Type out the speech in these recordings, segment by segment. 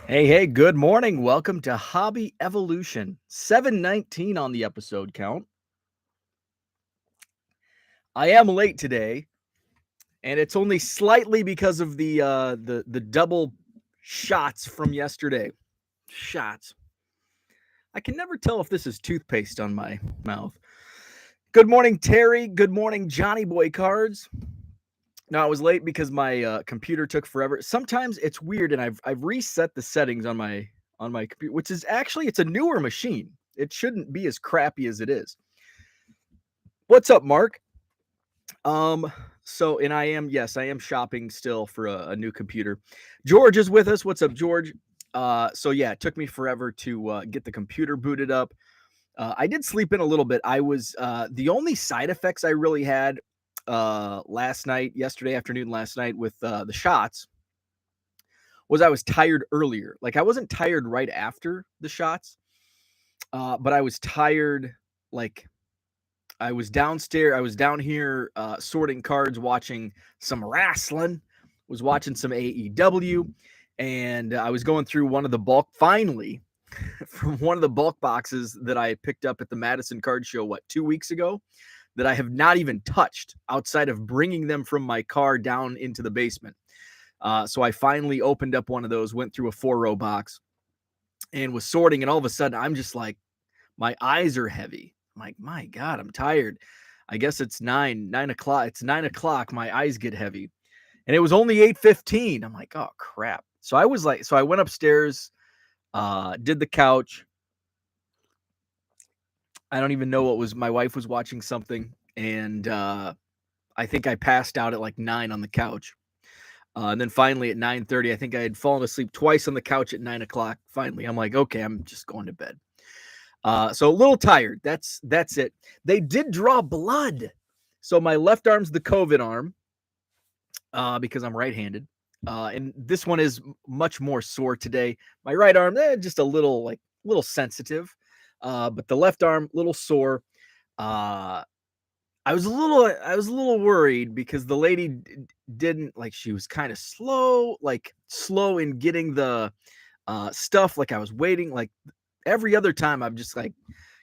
Hey, good morning. Welcome to Hobby Evolution. 719 on the episode count. I am late today, and it's only slightly because of the double shots from yesterday. Shots. I can never tell if this is toothpaste on my mouth. Good morning, Terry. Good morning, Johnny Boy Cards. No, I was late because my computer took forever. Sometimes it's weird, and I've reset the settings on my computer, which is actually it's a newer machine. It shouldn't be as crappy as it is. What's up, Mark? Um, and I am shopping still for a new computer. George is with us. What's up, George? It took me forever to get the computer booted up. I did sleep in a little bit. I was the only side effects I really had yesterday afternoon, last night with the shots was I was tired earlier. Like I wasn't tired right after the shots, but I was tired. Like I was downstairs. I was down here sorting cards, watching some wrestling. Was watching some AEW, and I was going through one of the bulk. Finally, from one of the bulk boxes that I picked up at the Madison Card Show, 2 weeks ago, that I have not even touched outside of bringing them from my car down into the basement. So I finally opened up one of those, went through a 4-row box, and was sorting. And all of a sudden, I'm just like, my eyes are heavy. I'm like, my God, I'm tired. I guess it's 9 o'clock. It's 9 o'clock. My eyes get heavy. And it was only 8:15. I'm like, oh crap. So I went upstairs, did the couch. I don't even know what was, my wife was watching something. And I think I passed out at like 9 on the couch. And then finally at 9:30, I think I had fallen asleep twice on the couch at 9 o'clock. Finally, I'm like, okay, I'm just going to bed. So a little tired. That's it. They did draw blood. So my left arm's the COVID arm because I'm right-handed. And this one is much more sore today. My right arm, just a little sensitive. But the left arm, little sore. Uh, I was a little worried because the lady didn't like, she was kind of slow in getting the stuff. Like I was waiting, like every other time I'm just like,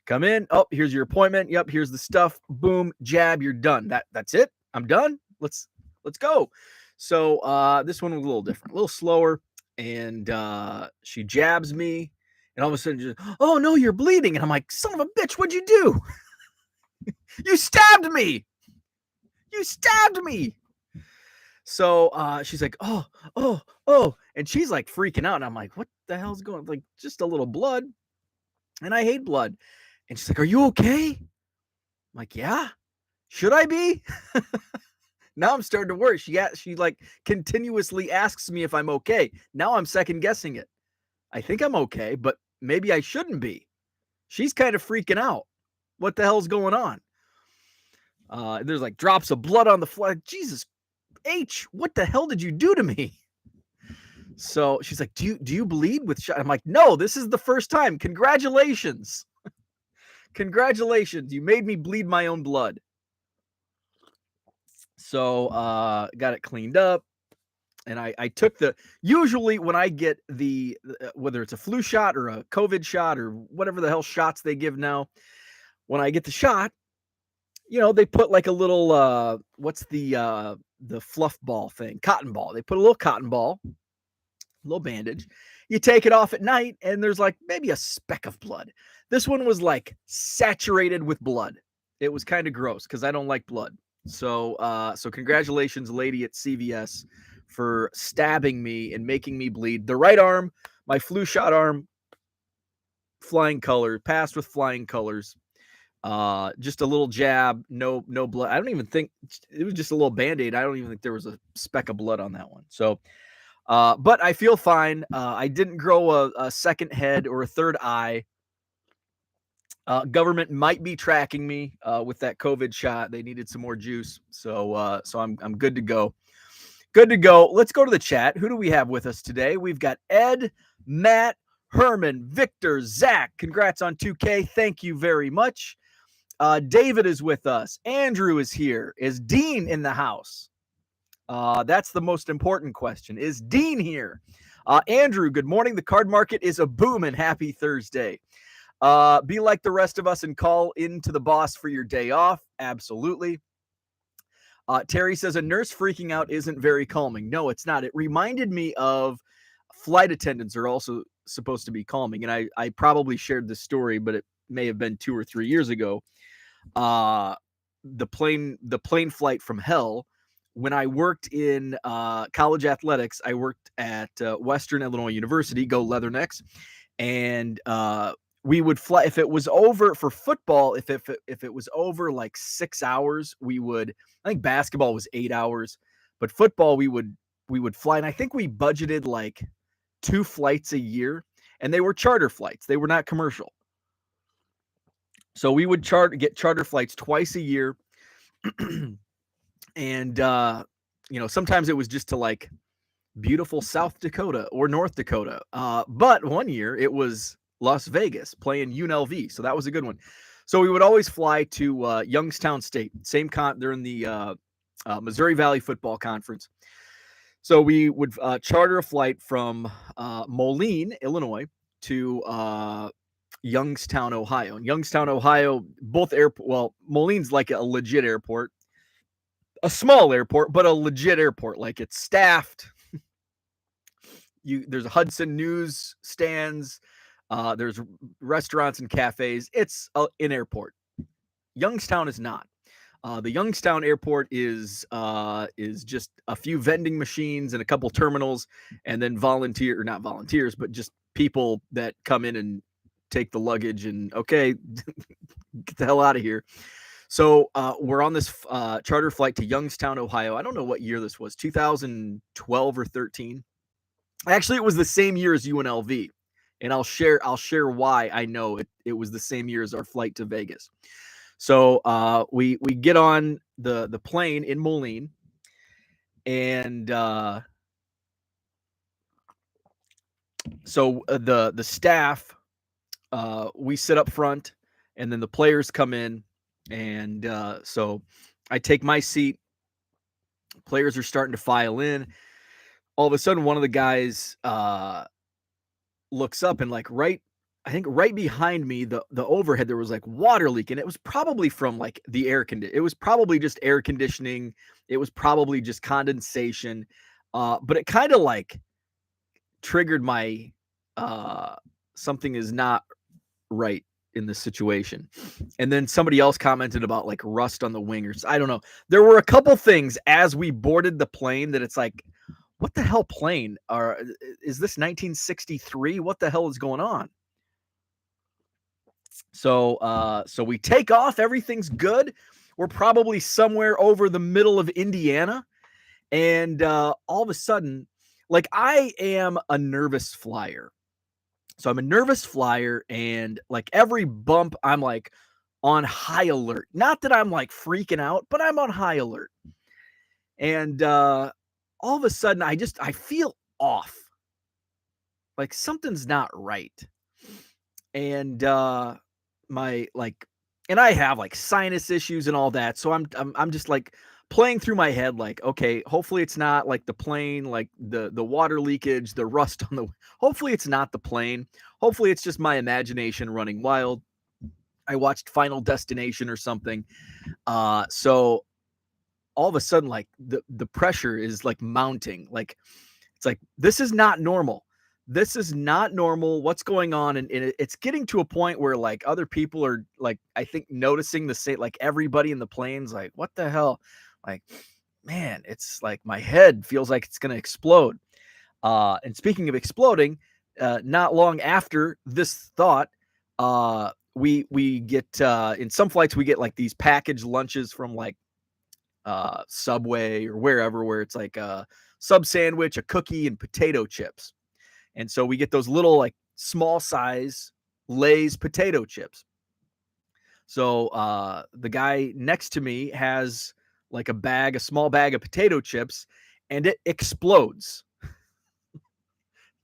come in, oh, here's your appointment, yep, here's the stuff, boom, jab, you're done. That's it. I'm done. Let's go. So this one was a little different, a little slower, and she jabs me, and all of a sudden just, oh no, you're bleeding. And I'm like, son of a bitch, what'd you do? You stabbed me. You stabbed me. So she's like, oh, and she's like freaking out. And I'm like, what the hell's going on? Like, just a little blood. And I hate blood. And she's like, are you okay? I'm like, yeah. Should I be? Now I'm starting to worry. She like continuously asks me if I'm okay. Now I'm second guessing it. I think I'm okay, but maybe I shouldn't be. She's kind of freaking out. What the hell's going on? There's like drops of blood on the floor. Jesus H, what the hell did you do to me? So she's like, do you bleed with shot? I'm like, no, this is the first time. Congratulations. Congratulations. You made me bleed my own blood. So got it cleaned up. And I took usually when I get whether it's a flu shot or a COVID shot or whatever the hell shots they give now, when I get the shot, they put like a little, what's the fluff ball thing, cotton ball. They put a little cotton ball, a little bandage. You take it off at night and there's like maybe a speck of blood. This one was like saturated with blood. It was kind of gross because I don't like blood. So congratulations, lady at CVS, for stabbing me and making me bleed. The right arm, my flu shot arm, flying color, passed with flying colors. Just a little jab, no blood. I don't even think it was just a little band-aid. I don't even think there was a speck of blood on that one. So, but I feel fine. I didn't grow a second head or a third eye. Government might be tracking me with that COVID shot. They needed some more juice, so I'm good to go. Good to go. Let's go to the chat. Who do we have with us today? We've got Ed, Matt, Herman, Victor, Zach. Congrats on 2K. Thank you very much. David is with us. Andrew is here. Is Dean in the house? That's the most important question. Is Dean here? Andrew, good morning. The card market is a boom and happy Thursday. Be like the rest of us and call into the boss for your day off. Absolutely. Terry says a nurse freaking out isn't very calming. No, it's not. It reminded me of flight attendants are also supposed to be calming. And I probably shared this story, but it may have been 2 or 3 years ago. The plane flight from hell. When I worked in college athletics, I worked at Western Illinois University, go Leathernecks, and we would fly. If it was over for football, if it was over like 6 hours, we would. I think basketball was 8 hours, but football we would fly, and I think we budgeted like 2 flights a year, and they were charter flights. They were not commercial. So we would get charter flights twice a year. And sometimes it was just to like beautiful South Dakota or North Dakota. But one year it was Las Vegas playing UNLV. So that was a good one. So we would always fly to Youngstown State, they're in the Missouri Valley Football Conference. So we would charter a flight from Moline, Illinois to Youngstown, Ohio. And Youngstown, Ohio, both Moline's like a legit airport. A small airport, but a legit airport. Like it's staffed. There's a Hudson News stands. There's restaurants and cafes. It's an airport. Youngstown is not. The Youngstown airport is just a few vending machines and a couple terminals, and then not volunteers, but just people that come in and take the luggage and okay, get the hell out of here. So we're on this charter flight to Youngstown, Ohio. I don't know what year this was, 2012 or 13. Actually, it was the same year as UNLV, and I'll share why I know it was the same year as our flight to Vegas. So we get on the plane in Moline, and so the staff, we sit up front, and then the players come in. And so I take my seat. Players are starting to file in. All of a sudden, one of the guys looks up and right behind me, the overhead, there was like water leak. And it was probably from like the air conditioning. It was probably just air conditioning. It was probably just condensation. But it kind of like triggered my something is not right in this situation. And then somebody else commented about like rust on the wingers. I don't know. There were a couple things as we boarded the plane that it's like, what the hell plane? Is this 1963? What the hell is going on? So we take off. Everything's good. We're probably somewhere over the middle of Indiana. And all of a sudden, like I am a nervous flyer. So I'm a nervous flyer, and like every bump, I'm like on high alert. Not that I'm like freaking out, but I'm on high alert. And all of a sudden, I feel off. Like something's not right. And and I have like sinus issues and all that. So I'm just like playing through my head, like, okay, hopefully it's not like the plane, like the water leakage, the rust on the, hopefully it's not the plane. Hopefully it's just my imagination running wild. I watched Final Destination or something. So all of a sudden, like the pressure is like mounting. Like, it's like, this is not normal. This is not normal. What's going on? And it's getting to a point where like other people are like, I think noticing the same, like everybody in the plane's like, what the hell? Like, man, it's like my head feels like it's going to explode. And speaking of exploding, not long after this thought, we get in some flights, we get like these packaged lunches from like Subway or wherever, where it's like a sub sandwich, a cookie, and potato chips. And so we get those little like small size Lay's potato chips. So the guy next to me has like a small bag of potato chips, and it explodes.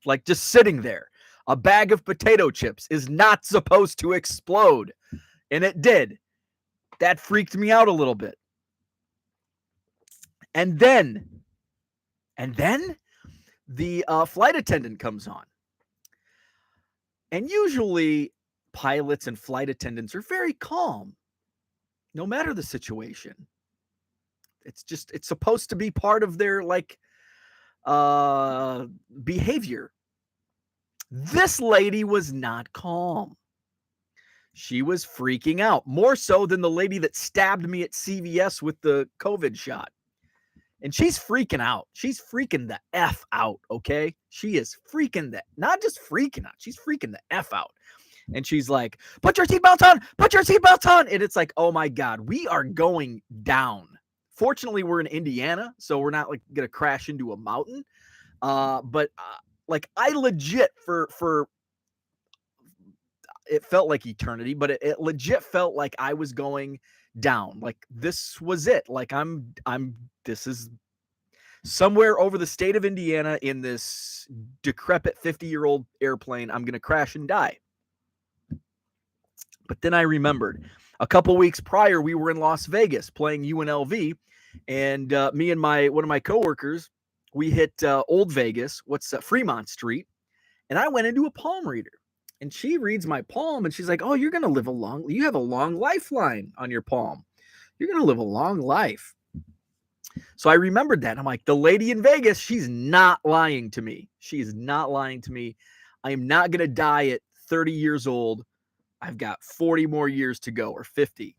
Like just sitting there. A bag of potato chips is not supposed to explode. And it did. That freaked me out a little bit. And then the flight attendant comes on. And usually pilots and flight attendants are very calm, no matter the situation. It's supposed to be part of their behavior. This lady was not calm. She was freaking out, more so than the lady that stabbed me at CVS with the COVID shot. And she's freaking out. She's freaking the F out, okay? She is freaking not just freaking out, she's freaking the F out. And she's like, put your seatbelts on, put your seatbelts on. And it's like, oh my God, we are going down. Fortunately, we're in Indiana, so we're not like going to crash into a mountain. But I legit for it felt like eternity, but it legit felt like I was going down. Like this was it. Like this is somewhere over the state of Indiana in this decrepit 50-year-old airplane. I'm going to crash and die. But then I remembered a couple weeks prior, we were in Las Vegas playing UNLV, and me and one of my coworkers, we hit Old Vegas, Fremont Street, and I went into a palm reader. And she reads my palm, and she's like, oh, you have a long lifeline on your palm. You're going to live a long life. So I remembered that. I'm like, the lady in Vegas, she's not lying to me. She is not lying to me. I am not going to die at 30 years old. I've got 40 more years to go, or 50.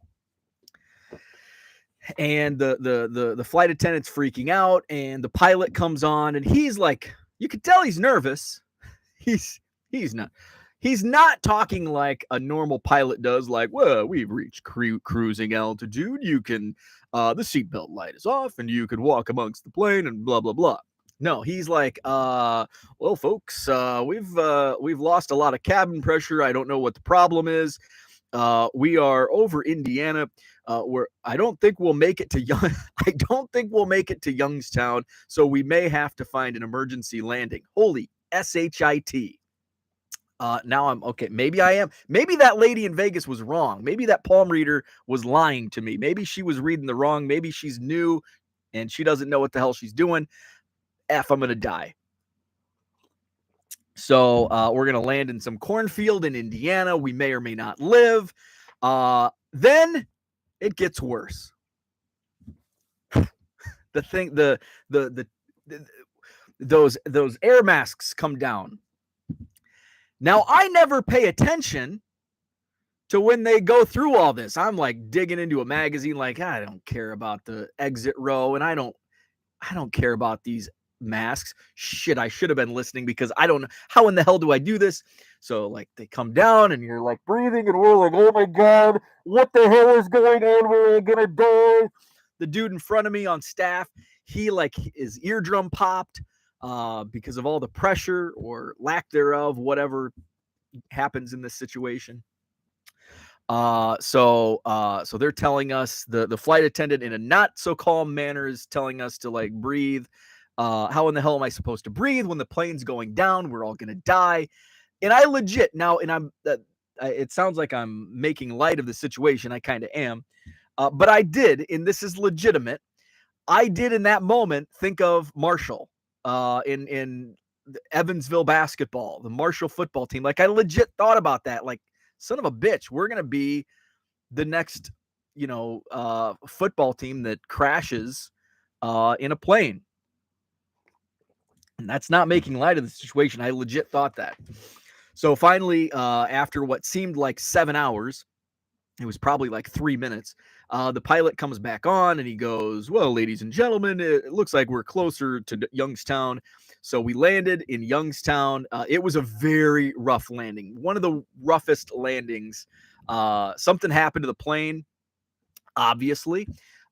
And the flight attendant's freaking out, and the pilot comes on, and he's like, you could tell he's nervous. He's not. He's not talking like a normal pilot does, like, well, we've reached cruising altitude. You can, the seatbelt light is off, and you can walk amongst the plane, and blah, blah, blah. No, he's like, well, folks, we've lost a lot of cabin pressure. I don't know what the problem is. We are over Indiana. I don't think we'll make it to I don't think we'll make it to Youngstown. So we may have to find an emergency landing. Holy SHIT. Now I'm okay. Maybe I am. Maybe that lady in Vegas was wrong. Maybe that palm reader was lying to me. Maybe she was reading the wrong. Maybe she's new and she doesn't know what the hell she's doing. I'm going to die. So we're going to land in some cornfield in Indiana. We may or may not live. Then it gets worse. Those air masks come down. Now, I never pay attention to when they go through all this. I'm like digging into a magazine, like, I don't care about the exit row, and I don't care about these masks. Shit, I should have been listening, because I don't know how in the hell do I do this. So like they come down and you're like breathing, and we're like, oh my God, what the hell is going on? We're gonna die. The dude in front of me on staff, his eardrum popped because of all the pressure or lack thereof, whatever happens in this situation. So they're telling us, the flight attendant in a not so calm manner is telling us to like breathe. How in the hell am I supposed to breathe when the plane's going down? We're all going to die. And I legit now, and it sounds like I'm making light of the situation. I kind of am. But I did, and this is legitimate. I did in that moment think of Marshall in Evansville basketball, the Marshall football team. Like I legit thought about that. Like, son of a bitch, we're going to be the next, football team that crashes in a plane. And that's not making light of the situation. I legit thought that. So finally, after what seemed like 7 hours, it was probably like 3 minutes, the pilot comes back on and he goes, well, ladies and gentlemen, it looks like we're closer to Youngstown. So we landed in Youngstown. It was a very rough landing. One of the roughest landings. Something happened to the plane, obviously.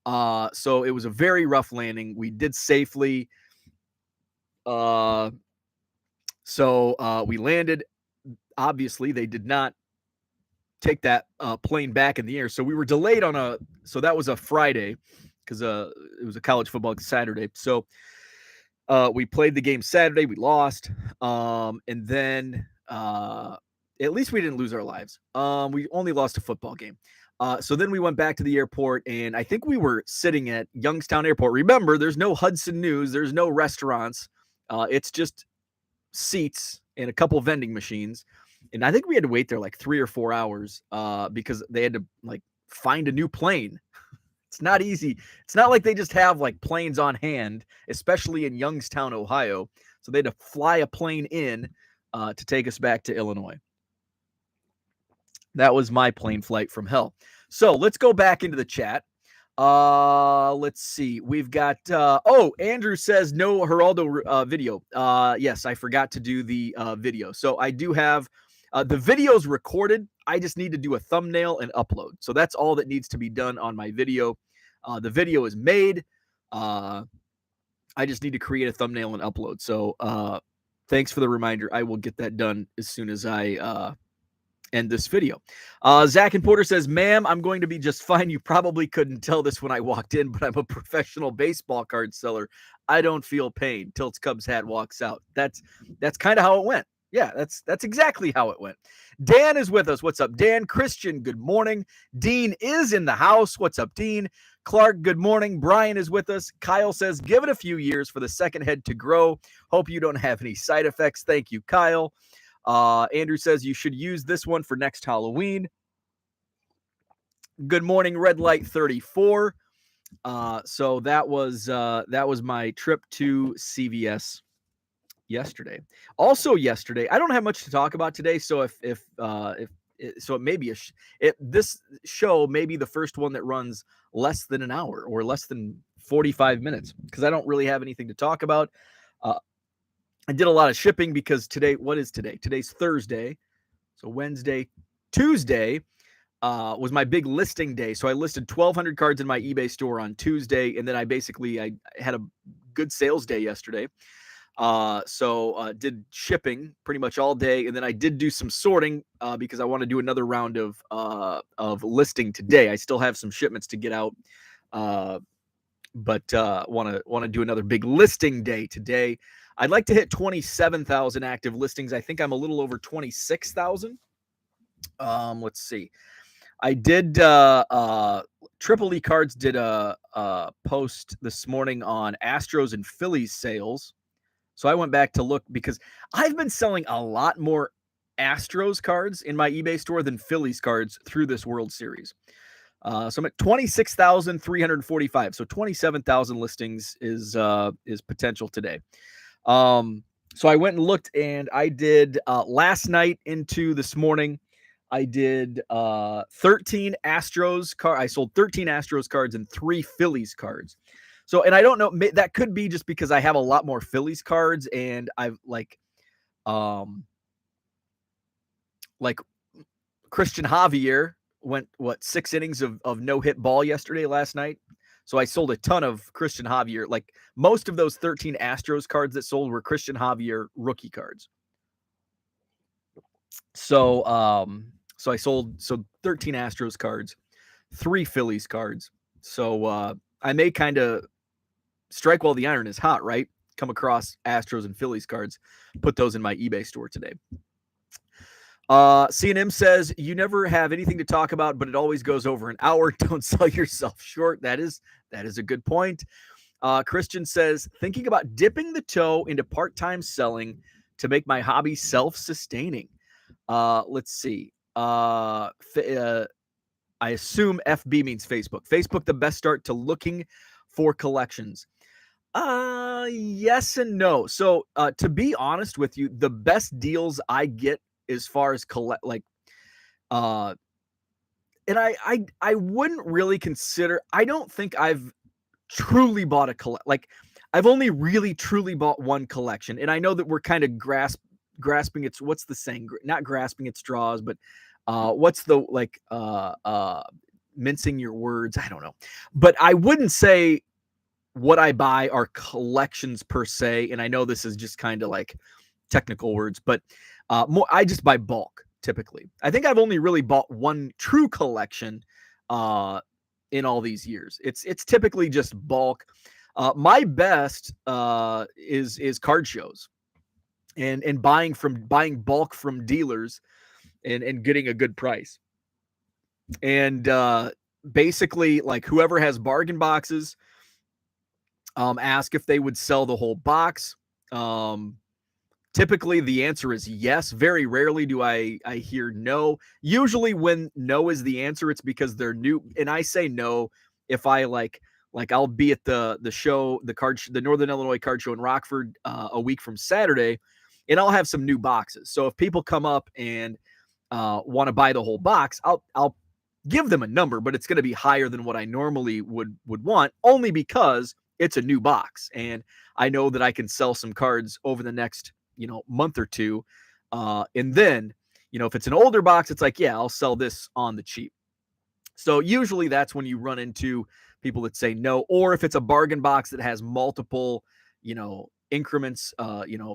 So it was a very rough landing. We did safely. So we landed. Obviously, they did not take that plane back in the air. So we were delayed so that was a Friday, because it was a college football Saturday. So we played the game Saturday. We lost. And then at least we didn't lose our lives. We only lost a football game. So then we went back to the airport, and I think we were sitting at Youngstown Airport. Remember, there's no Hudson News. There's no restaurants. It's just seats and a couple vending machines. And I think we had to wait there like 3 or 4 hours because they had to like find a new plane. It's not easy. It's not like they just have like planes on hand, especially in Youngstown, Ohio. So they had to fly a plane in to take us back to Illinois. That was my plane flight from hell. So let's go back into the chat. Let's see. We've got Andrew says no Geraldo video. Yes, I forgot to do the video. So I do have the video's recorded. I just need to do a thumbnail and upload. So that's all that needs to be done on my video. The video is made. I just need to create a thumbnail and upload. So thanks for the reminder. I will get that done as soon as I end this video. Zach and Porter says, ma'am, I'm going to be just fine. You probably couldn't tell this when I walked in, but I'm a professional baseball card seller. I don't feel pain. Tilts Cubs hat walks out. That's kind of how it went. Yeah, that's exactly how it went. Dan is with us. What's up, Dan? Christian, good morning. Dean is in the house. What's up, Dean? Clark, good morning. Brian is with us. Kyle says, give it a few years for the second head to grow. Hope you don't have any side effects. Thank you, Kyle. Andrew says you should use this one for next Halloween. Good morning, Red Light 34. So that was my trip to CVS yesterday. Also yesterday, I don't have much to talk about today. So if it may be this show may be the first one that runs less than an hour or less than 45 minutes because I don't really have anything to talk about. I did a lot of shipping because today, what is today? Today's Thursday. So Wednesday, Tuesday was my big listing day. So I listed 1,200 cards in my eBay store on Tuesday. And then I had a good sales day yesterday. So did shipping pretty much all day. And then I did do some sorting because I want to do another round of listing today. I still have some shipments to get out. But want to do another big listing day today. I'd like to hit 27,000 active listings. I think I'm a little over 26,000. Let's see. I did Triple E Cards did a post this morning on Astros and Phillies sales. So I went back to look because I've been selling a lot more Astros cards in my eBay store than Phillies cards through this World Series. So I'm at 26,345. So 27,000 listings is potential today. So I went and looked, and I did last night into this morning. I did 13 Astros cards. I sold 13 Astros cards and 3 Phillies cards. So, and I don't know, that could be just because I have a lot more Phillies cards, and I've like Christian Javier went 6 innings of no-hit ball last night. So I sold a ton of Christian Javier. Like most of those 13 Astros cards that sold were Christian Javier rookie cards. So I sold 13 Astros cards, 3 Phillies cards. So I may kind of strike while the iron is hot, right? Come across Astros and Phillies cards, put those in my eBay store today. CNM says you never have anything to talk about, but it always goes over an hour. Don't sell yourself short. That is a good point. Christian says thinking about dipping the toe into part-time selling to make my hobby self-sustaining. Let's see. I assume FB means Facebook. Facebook, the best start to looking for collections. Yes and no. So to be honest with you, the best deals I get as far as and I wouldn't really consider, I don't think I've truly bought I've only really truly bought one collection. And I know that we're kind of grasping its, what's the saying? Not grasping at straws, but what's the mincing your words? I don't know. But I wouldn't say what I buy are collections per se. And I know this is just kind of like technical words, but I just buy bulk typically. I think I've only really bought one true collection in all these years. It's typically just bulk. My best is card shows and buying bulk from dealers and getting a good price. And basically, like whoever has bargain boxes, ask if they would sell the whole box. Um, Typically, the answer is yes. Very rarely do I hear no. Usually, when no is the answer, it's because they're new. And I say no if I like I'll be at the show, the Northern Illinois Card Show in Rockford a week from Saturday, and I'll have some new boxes. So if people come up and want to buy the whole box, I'll give them a number, but it's going to be higher than what I normally would want, only because it's a new box, and I know that I can sell some cards over the next month or two, and then if it's an older box, it's like, yeah, I'll sell this on the cheap. So usually that's when you run into people that say no, or if it's a bargain box that has multiple, increments,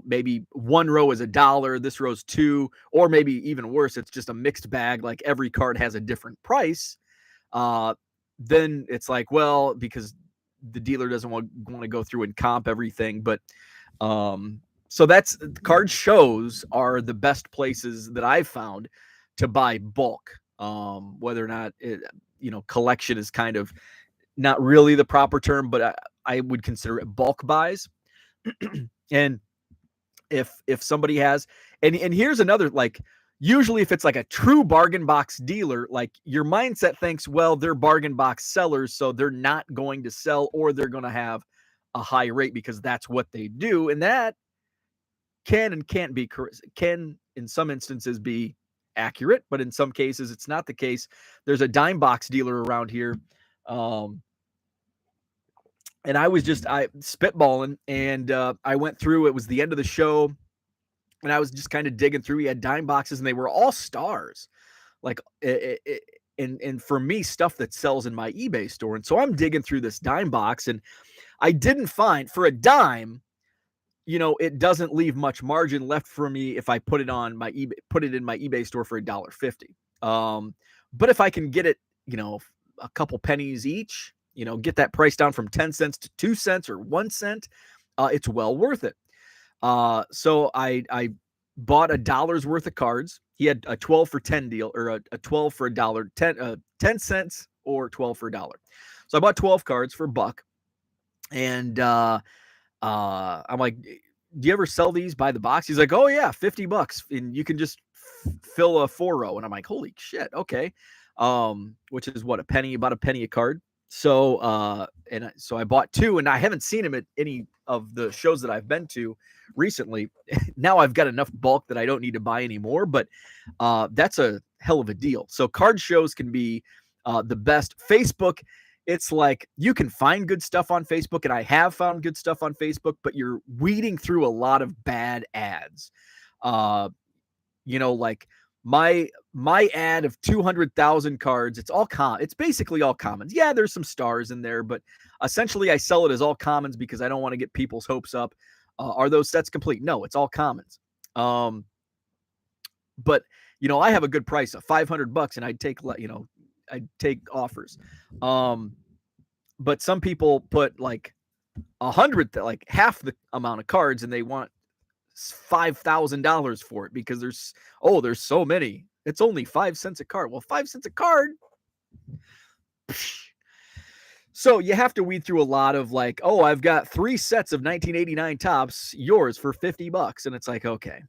maybe one row is $1, this row's $2, or maybe even worse, it's just a mixed bag, like every card has a different price. Uh, then it's like, well, because the dealer doesn't want to go through and comp everything, but so that's card shows are the best places that I've found to buy bulk. Whether or not collection is kind of not really the proper term, but I would consider it bulk buys. And if somebody has, and here's another, like, usually if it's like a true bargain box dealer, like your mindset thinks, well, they're bargain box sellers, so they're not going to sell, or they're going to have a high rate because that's what they do. And that can and can't be, can in some instances be accurate, but in some cases it's not the case. There's a dime box dealer around here, and I spitballing, and I went through. It was the end of the show, and I was just kind of digging through. He had dime boxes, and they were all stars, like and for me, stuff that sells in my eBay store. And so I'm digging through this dime box, and I didn't find, for a dime, it doesn't leave much margin left for me if I put it on my eBay, put it in my eBay store for $1.50. But if I can get it, a couple pennies each, get that price down from 10 cents to 2 cents or 1 cent, it's well worth it. So I bought $1 worth of cards. He had a 12 for 10 deal, or a 12 for $1, 10 cents or 12 for $1. So I bought 12 cards for $1. And I'm like, do you ever sell these by the box? He's like, oh yeah, $50, and you can just fill a 4-row. And I'm like, holy shit, okay. Which is what, about a penny a card. So so I bought 2, and I haven't seen him at any of the shows that I've been to recently. Now I've got enough bulk that I don't need to buy anymore, but that's a hell of a deal. So card shows can be the best. Facebook, it's like you can find good stuff on Facebook, and I have found good stuff on Facebook, but you're weeding through a lot of bad ads. Like my ad of 200,000 cards, it's basically all commons. Yeah, there's some stars in there, but essentially I sell it as all commons because I don't want to get people's hopes up. Are those sets complete? No, it's all commons. But I have a good price of $500, and I'd take offers. But some people put like 100, like half the amount of cards, and they want $5,000 for it because there's so many. It's only 5 cents a card. Well, 5 cents a card. So you have to weed through a lot of like, oh, I've got 3 sets of 1989 Topps, yours for $50. And it's like, okay.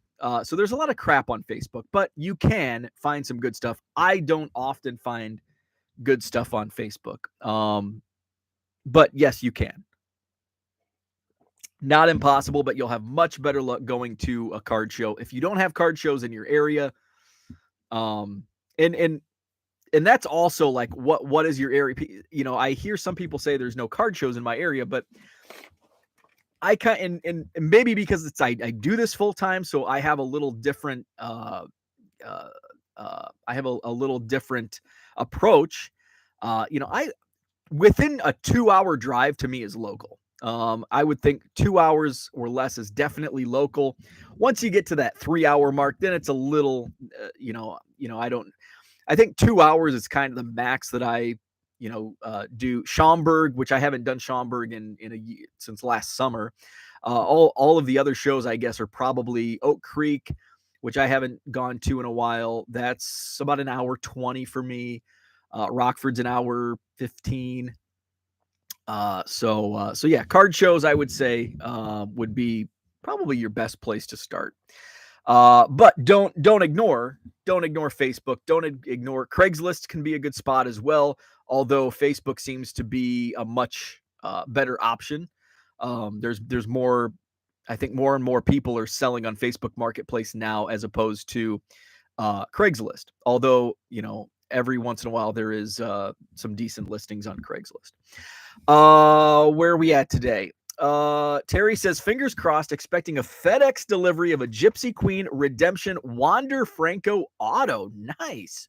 So there's a lot of crap on Facebook, but you can find some good stuff. I don't often find good stuff on Facebook. But yes, you can. Not impossible, but you'll have much better luck going to a card show. If you don't have card shows in your area, and that's also like, what is your area? I hear some people say there's no card shows in my area, but I and maybe because it's I do this full time, so I have a little different I have a little different approach. I within a 2-hour drive to me is local. I would think 2 hours or less is definitely local. Once you get to that 3-hour mark, then it's a little, I think 2 hours is kind of the max that I, do. Schaumburg, which I haven't done Schaumburg in a year, since last summer. All of the other shows, I guess, are probably Oak Creek, which I haven't gone to in a while. That's about an hour 20 for me. Rockford's an hour 15. So yeah, card shows, I would say, would be probably your best place to start. But don't ignore Facebook. Don't ignore Craigslist can be a good spot as well. Although Facebook seems to be a much better option. There's more. I think more and more people are selling on Facebook Marketplace now as opposed to Craigslist. Although every once in a while there is some decent listings on Craigslist. Where are we at today? Terry says, fingers crossed, expecting a FedEx delivery of a Gypsy Queen Redemption Wander Franco auto. Nice.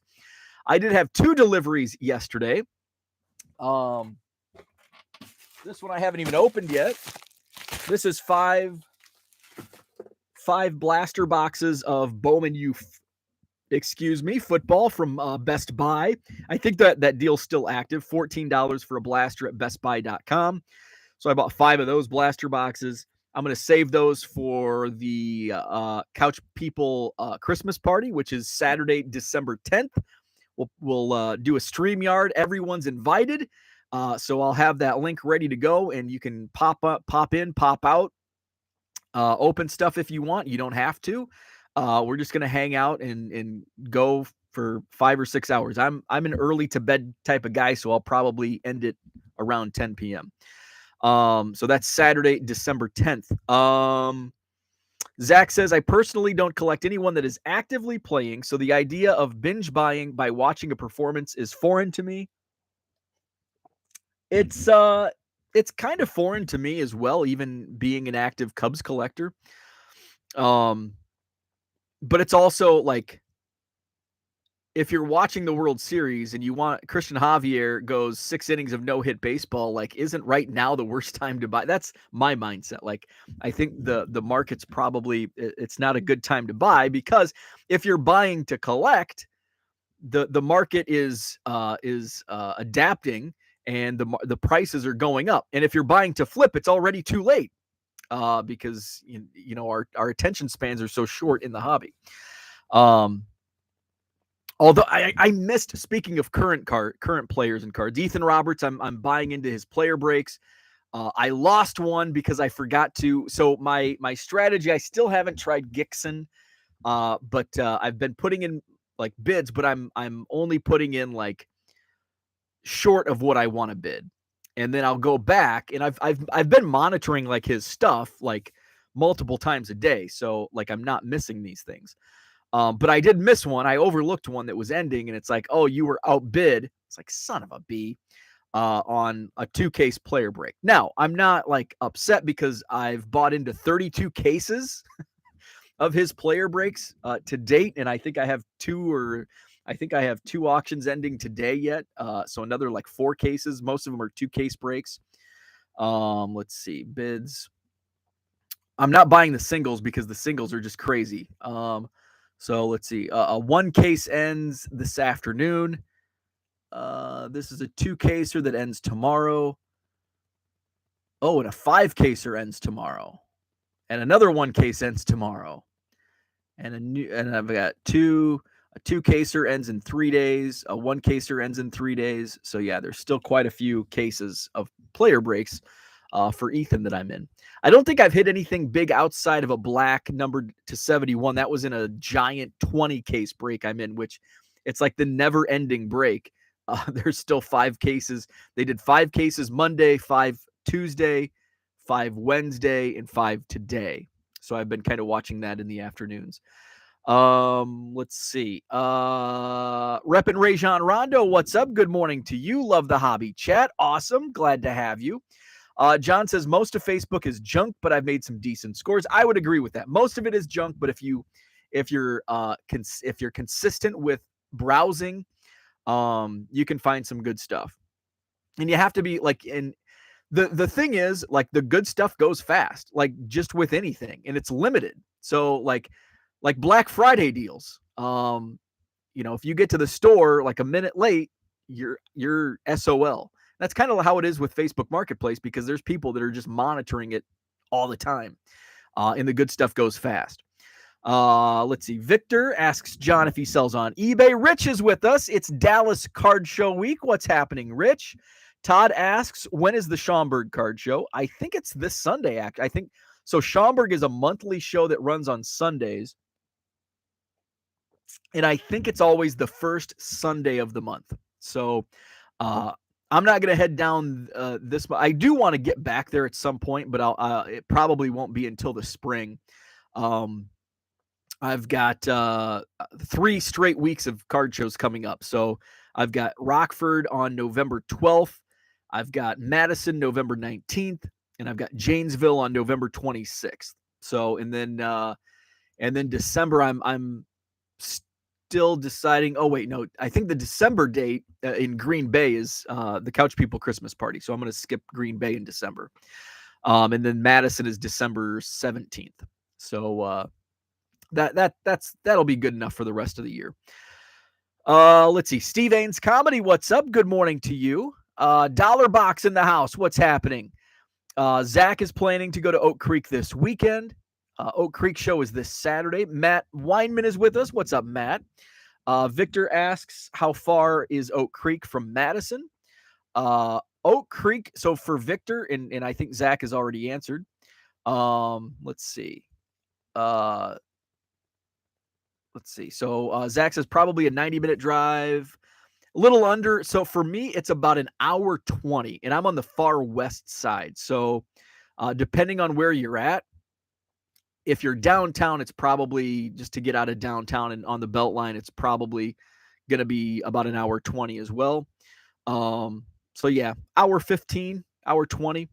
I did have 2 deliveries yesterday. This one I haven't even opened yet. This is 5 blaster boxes of Bowman Youth, football from Best Buy. I think that deal's still active. $14 for a blaster at bestbuy.com. So I bought 5 of those blaster boxes. I'm going to save those for the Couch People Christmas party, which is Saturday, December 10th. We'll do a StreamYard. Everyone's invited. So I'll have that link ready to go, and you can pop in, pop out, open stuff if you want. You don't have to. We're just going to hang out and go for 5 or 6 hours. I'm an early to bed type of guy, so I'll probably end it around 10 p.m. So that's Saturday, December 10th. Zach says, I personally don't collect anyone that is actively playing, so the idea of binge buying by watching a performance is foreign to me. It's kind of foreign to me as well, even being an active Cubs collector. But it's also like, if you're watching the World Series and you want Christian Javier goes 6 innings of no-hit baseball, like, isn't right now the worst time to buy? That's my mindset. Like, I think the market's probably, it's not a good time to buy, because if you're buying to collect, the market is adapting and the prices are going up. And if you're buying to flip, it's already too late because our attention spans are so short in the hobby. Although I missed, speaking of current players and cards, Ethan Roberts, I'm buying into his player breaks. I lost one because I forgot to. So my strategy, I still haven't tried Gixon, but I've been putting in like bids, but I'm only putting in like short of what I want to bid, and then I'll go back, and I've been monitoring like his stuff like multiple times a day, so like I'm not missing these things. But I did miss one. I overlooked one that was ending, and it's like, oh, you were outbid. It's like, son of a B, on a 2-case player break. Now, I'm not like upset because I've bought into 32 cases of his player breaks to date, and I think I have 2 auctions ending today yet. So another like 4 cases. Most of them are 2-case breaks. Let's see, bids. I'm not buying the singles because the singles are just crazy. So let's see. A 1 case ends this afternoon. This is a 2-caser that ends tomorrow. Oh, and a 5-caser ends tomorrow. And another 1 case ends tomorrow. And I've got a 2-caser ends in 3 days. A 1-caser ends in 3 days. So yeah, there's still quite a few cases of player breaks for Ethan that I'm in. I don't think I've hit anything big outside of a black numbered to 71. That was in a giant 20-case break I'm in, which it's like the never-ending break. There's still 5 cases. They did 5 cases Monday, 5 Tuesday, 5 Wednesday, and 5 today. So I've been kind of watching that in the afternoons. Let's see. Rep and Rajon Rondo, what's up? Good morning to you. Love the hobby chat. Awesome. Glad to have you. John says most of Facebook is junk, but I've made some decent scores. I would agree with that. Most of it is junk, but if you're consistent with browsing, you can find some good stuff. And you have to be like, in the thing is, like, the good stuff goes fast, like just with anything, and it's limited. So like Black Friday deals, if you get to the store like a minute late, you're SOL. That's kind of how it is with Facebook Marketplace, because there's people that are just monitoring it all the time. And the good stuff goes fast. Let's see. Victor asks John if he sells on eBay. Rich is with us. It's Dallas Card Show week. What's happening, Rich? Todd asks, when is the Schaumburg Card Show? I think it's this Sunday. I think So Schaumburg is a monthly show that runs on Sundays. And I think it's always the first Sunday of the month. So I'm not going to head down this. I do want to get back there at some point, but it probably won't be until the spring. I've got 3 straight weeks of card shows coming up. So I've got Rockford on November 12th. I've got Madison November 19th, and I've got Janesville on November 26th. So and then December I'm still deciding. Oh wait, no, I think the December date in Green Bay is the Couch People Christmas party. So I'm going to skip Green Bay in December. And then Madison is December 17th. So that'll be good enough for the rest of the year. Let's see. Steve Ains Comedy, what's up? Good morning to you. Dollar Box in the house. What's happening? Zach is planning to go to Oak Creek this weekend. Oak Creek show is this Saturday. Matt Weinman is with us. What's up, Matt? Victor asks, how far is Oak Creek from Madison? Oak Creek. So for Victor, and I think Zach has already answered. Let's see. So Zach says probably a 90-minute drive, a little under. So for me, it's about an hour 20, and I'm on the far west side. So depending on where you're at, if you're downtown, it's probably just to get out of downtown and on the Beltline, it's probably going to be about an hour 20 as well. So yeah, hour 15, hour 20.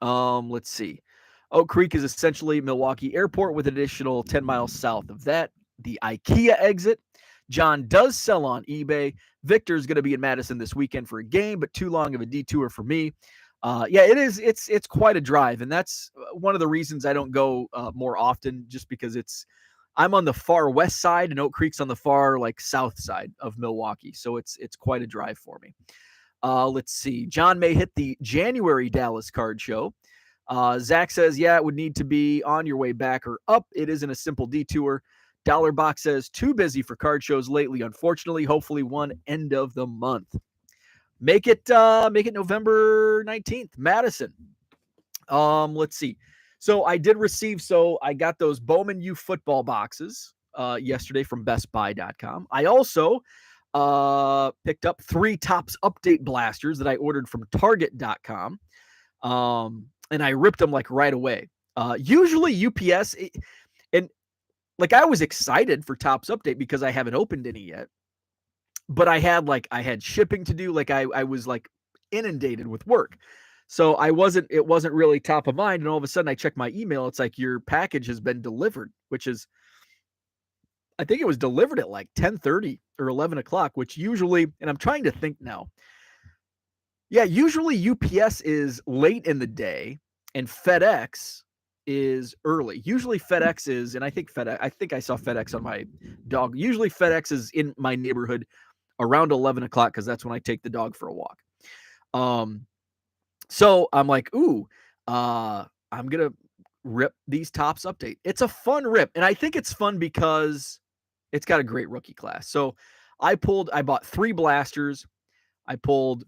Let's see. Oak Creek is essentially Milwaukee Airport with an additional 10 miles south of that. The IKEA exit. John does sell on eBay. Victor's going to be in Madison this weekend for a game, but too long of a detour for me. Yeah, it is. It's quite a drive, and that's one of the reasons I don't go more often, just because I'm on the far west side and Oak Creek's on the far south side of Milwaukee, so it's quite a drive for me. Let's see. John may hit the January Dallas card show. Zach says, yeah, it would need to be on your way back or up. It isn't a simple detour. Dollar Box says, too busy for card shows lately, unfortunately. Hopefully one end of the month. Make it November 19th, Madison. Let's see. So I got those Bowman U football boxes yesterday from bestbuy.com. I also picked up 3 Topps Update blasters that I ordered from target.com. And I ripped them right away. Usually UPS, and I was excited for Topps Update because I haven't opened any yet, but I had shipping to do. I was inundated with work. So it wasn't really top of mind. And all of a sudden I check my email. It's your package has been delivered, which is, I think it was delivered at 10:30 or 11 o'clock, which usually, and I'm trying to think now. Yeah, usually UPS is late in the day and FedEx is early. Usually FedEx is, and I think I saw FedEx on my dog. Usually FedEx is in my neighborhood around 11 o'clock because that's when I take the dog for a walk. So I'm I'm going to rip these Topps Update. It's a fun rip. And I think it's fun because it's got a great rookie class. So I bought 3 blasters. I pulled,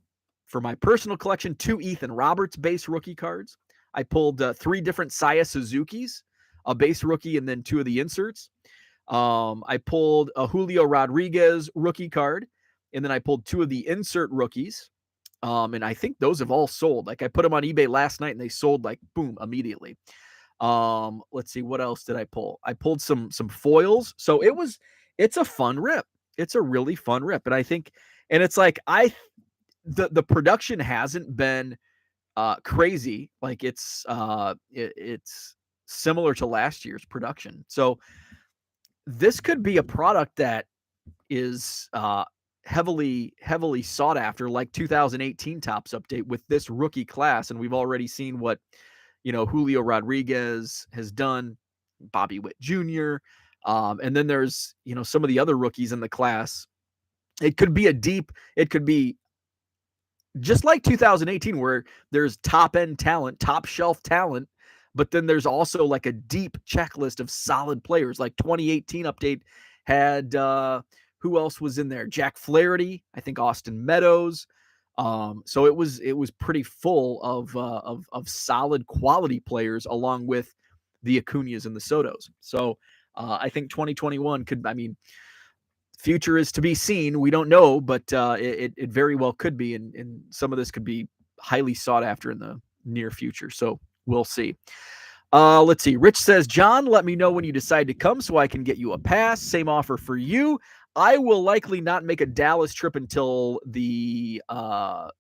for my personal collection, 2 Ethan Roberts base rookie cards. I pulled 3 different Saya Suzuki's, a base rookie, and then 2 of the inserts. I pulled a Julio Rodriguez rookie card, and then I pulled 2 of the insert rookies. And I think those have all sold. I put them on eBay last night, and they sold boom immediately. Let's see, what else did I pull? I pulled some foils. So it's a fun rip. It's a really fun rip, and I think, and it's the production hasn't been crazy. It's similar to last year's production. So this could be a product that is heavily sought after, like 2018 Topps Update with this rookie class. And we've already seen what, Julio Rodriguez has done, Bobby Witt Jr. And then there's, some of the other rookies in the class. It could be just like 2018, where there's top-end talent, top-shelf talent, but then there's also a deep checklist of solid players. 2018 Update had, who else was in there? Jack Flaherty, I think Austin Meadows. So it was pretty full of solid quality players, along with the Acuñas and the Sotos. So I think 2021 could, future is to be seen. We don't know, but it very well could be. And some of this could be highly sought after in the near future. So we'll see. Let's see. Rich says, John, let me know when you decide to come so I can get you a pass. Same offer for you. I will likely not make a Dallas trip until the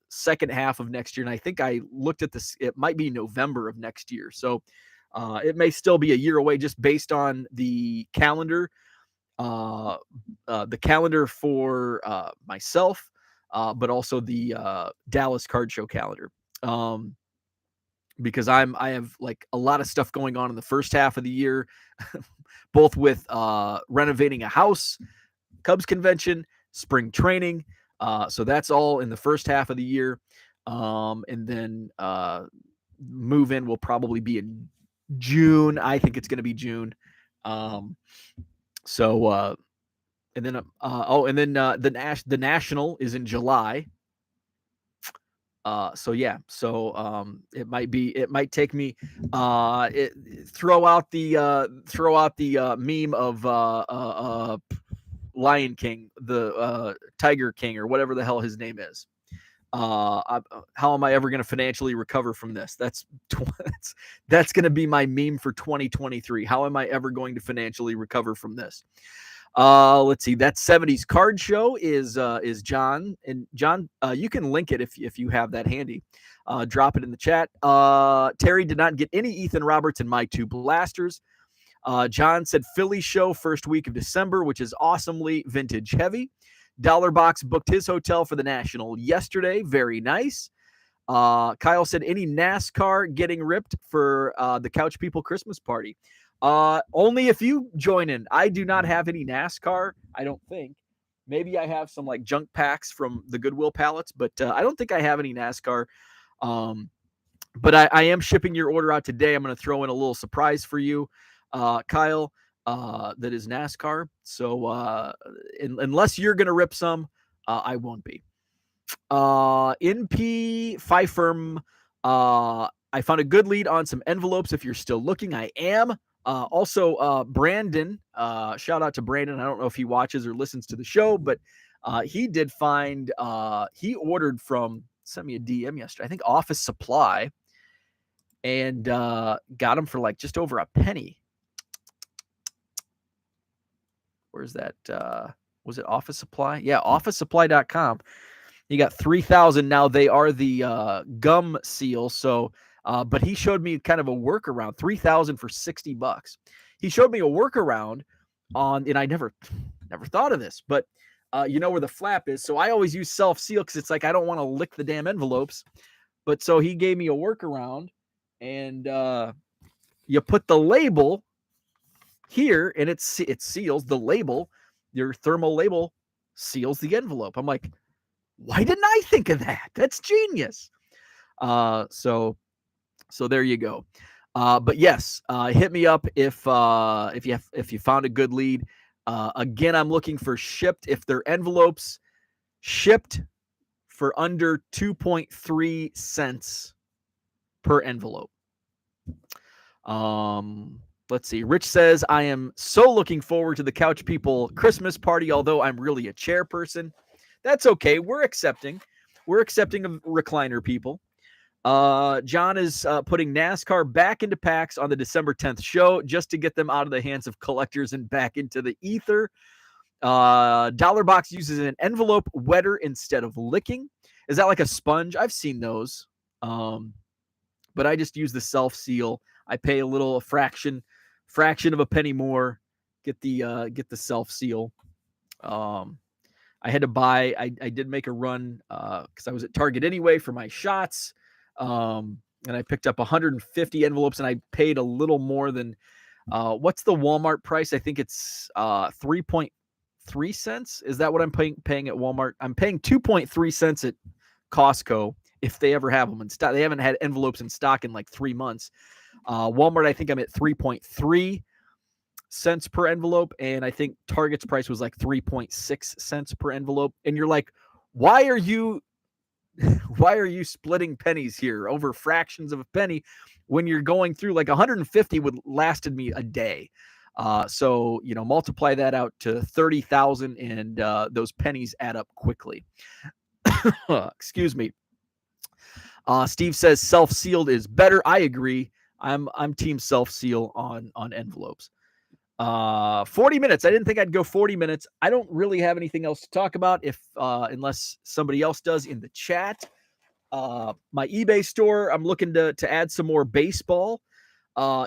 second half of next year. And I think I looked at this. It might be November of next year. So it may still be a year away just based on the calendar. The calendar for myself, but also the Dallas Card Show calendar. Because I have like a lot of stuff going on in the first half of the year, both with renovating a house, Cubs convention, spring training. So that's all in the first half of the year. And then move in will probably be in June. I think it's going to be June. And then the National is in July. It might take me throw out the meme of Lion King, the Tiger King, or whatever the hell his name is. How am I ever going to financially recover from this? That's going to be my meme for 2023. How am I ever going to financially recover from this? Let's see. That 70s Card Show is John. And John, you can link it if you have that handy. Drop it in the chat. Terry did not get any Ethan Roberts in my two blasters. John said Philly show first week of December, which is awesomely vintage heavy. Dollar Box booked his hotel for the National yesterday. Very nice. Kyle said any NASCAR getting ripped for the Couch People Christmas party. Only if you join in. I do not have any NASCAR, I don't think. Maybe I have some like junk packs from the Goodwill pallets, but I don't think I have any NASCAR. But I am shipping your order out today. I'm going to throw in a little surprise for you, Kyle, that is NASCAR. So unless you're going to rip some, I won't be. NP Firm, I found a good lead on some envelopes. If you're still looking, I am. Also, Brandon, shout out to Brandon. I don't know if he watches or listens to the show, but he did find, he ordered sent me a DM yesterday, I think Office Supply, and got them for like just over a penny. Where's that? Was it Office Supply? Yeah, officesupply.com. You got 3,000. Now they are the gum seal. So, but he showed me kind of a workaround, 3,000 for $60. He showed me a workaround and I never thought of this, but you know where the flap is. So I always use self-seal because it's like, I don't want to lick the damn envelopes. But so he gave me a workaround, and you put the label here and it seals the label. Your thermal label seals the envelope. I'm like, why didn't I think of that? That's genius. So there you go. But yes, hit me up if you found a good lead. Again, I'm looking for shipped. If they're envelopes, shipped for under 2.3 cents per envelope. Let's see. Rich says, I am so looking forward to the Couch People Christmas party, although I'm really a chairperson. That's okay. We're accepting of recliner people. John is putting NASCAR back into packs on the December 10th show just to get them out of the hands of collectors and back into the ether. Dollar Box uses an envelope wetter instead of licking. Is that like a sponge? I've seen those. But I just use the self-seal. I pay a fraction of a penny more, get the self-seal. I had to buy, I did make a run because I was at Target anyway for my shots. And I picked up 150 envelopes, and I paid a little more than, what's the Walmart price? I think it's 3.3 cents. Is that what I'm paying at Walmart? I'm paying 2.3 cents at Costco if they ever have them in stock. They haven't had envelopes in stock in like 3 months. Walmart, I think I'm at 3.3 cents per envelope, and I think Target's price was like 3.6 cents per envelope. And you're like, why are you splitting pennies here over fractions of a penny? when you're going through like 150 would lasted me a day. So, multiply that out to 30,000 and those pennies add up quickly. Excuse me. Steve says self-sealed is better. I agree. I'm team self-seal on envelopes. 40 minutes. I didn't think I'd go 40 minutes. I don't really have anything else to talk about unless somebody else does in the chat. My eBay store, I'm looking to add some more baseball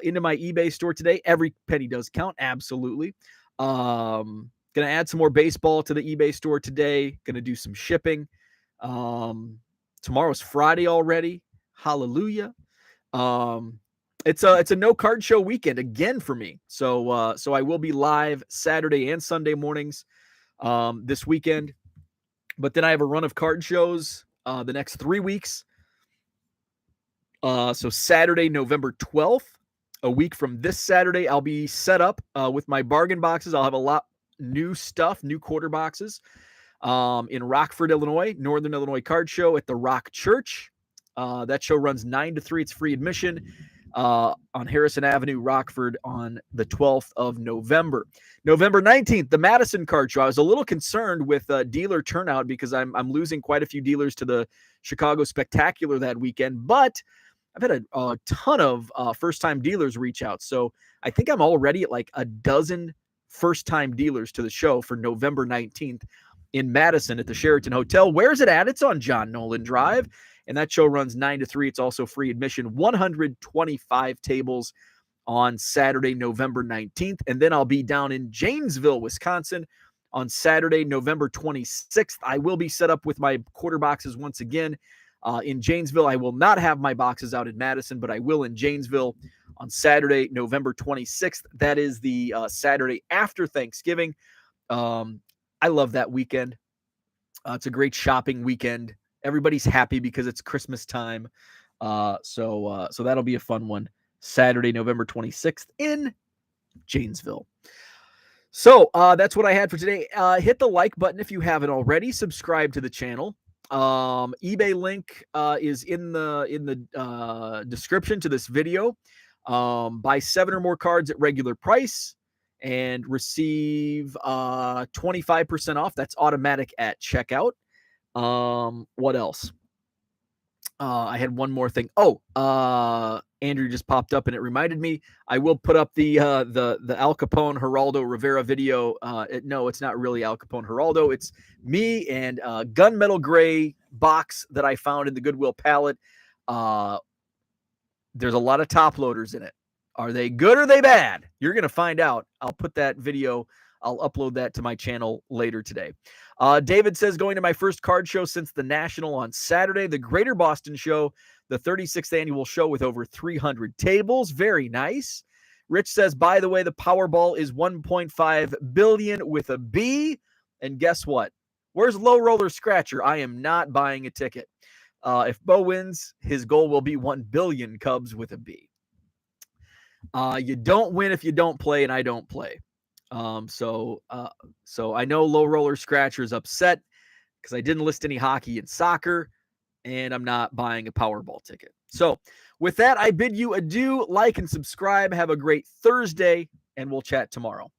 into my eBay store today. Every penny does count. Absolutely. Gonna add some more baseball to the eBay store today. Gonna do some shipping. Tomorrow's Friday already. Hallelujah. It's a no card show weekend again for me. So I will be live Saturday and Sunday mornings this weekend. But then I have a run of card shows the next 3 weeks. So Saturday, November 12th, a week from this Saturday, I'll be set up with my bargain boxes. I'll have a lot new stuff, new quarter boxes in Rockford, Illinois, Northern Illinois Card Show at the Rock Church. That show runs 9 to 3. It's free admission on Harrison Avenue, Rockford on the 12th of November. November 19th, the Madison Card Show. I was a little concerned with dealer turnout because I'm losing quite a few dealers to the Chicago Spectacular that weekend, but I've had a ton of first-time dealers reach out. So I think I'm already at like a dozen first-time dealers to the show for November 19th in Madison at the Sheraton Hotel. Where's it at? It's on John Nolan Drive. And that show runs 9 to 3. It's also free admission. 125 tables on Saturday, November 19th. And then I'll be down in Janesville, Wisconsin on Saturday, November 26th. I will be set up with my quarter boxes once again in Janesville. I will not have my boxes out in Madison, but I will in Janesville on Saturday, November 26th. That is the Saturday after Thanksgiving. I love that weekend. It's a great shopping weekend. Everybody's happy because it's Christmas time. So that'll be a fun one. Saturday, November 26th in Janesville. So that's what I had for today. Hit the like button if you haven't already. Subscribe to the channel. eBay link is in the description to this video. Buy 7 or more cards at regular price and receive 25% off. That's automatic at checkout. What else? I had one more thing. Andrew just popped up and it reminded me. I will put up the Al Capone Geraldo Rivera video. No, it's not really Al Capone Geraldo. It's me and gunmetal gray box that I found in the Goodwill pallet. There's a lot of top loaders in it. Are they good or are they bad? You're gonna find out. I'll put that video. I'll upload that to my channel later today. David says, going to my first card show since the National on Saturday, the Greater Boston Show, the 36th annual show with over 300 tables. Very nice. Rich says, by the way, the Powerball is 1.5 billion with a B. And guess what? Where's Low Roller Scratcher? I am not buying a ticket. If Bo wins, his goal will be 1 billion Cubs with a B. You don't win if you don't play, and I don't play. So I know Low Roller Scratcher is upset because I didn't list any hockey and soccer, and I'm not buying a Powerball ticket. So with that, I bid you adieu. Like and subscribe. Have a great Thursday, and we'll chat tomorrow.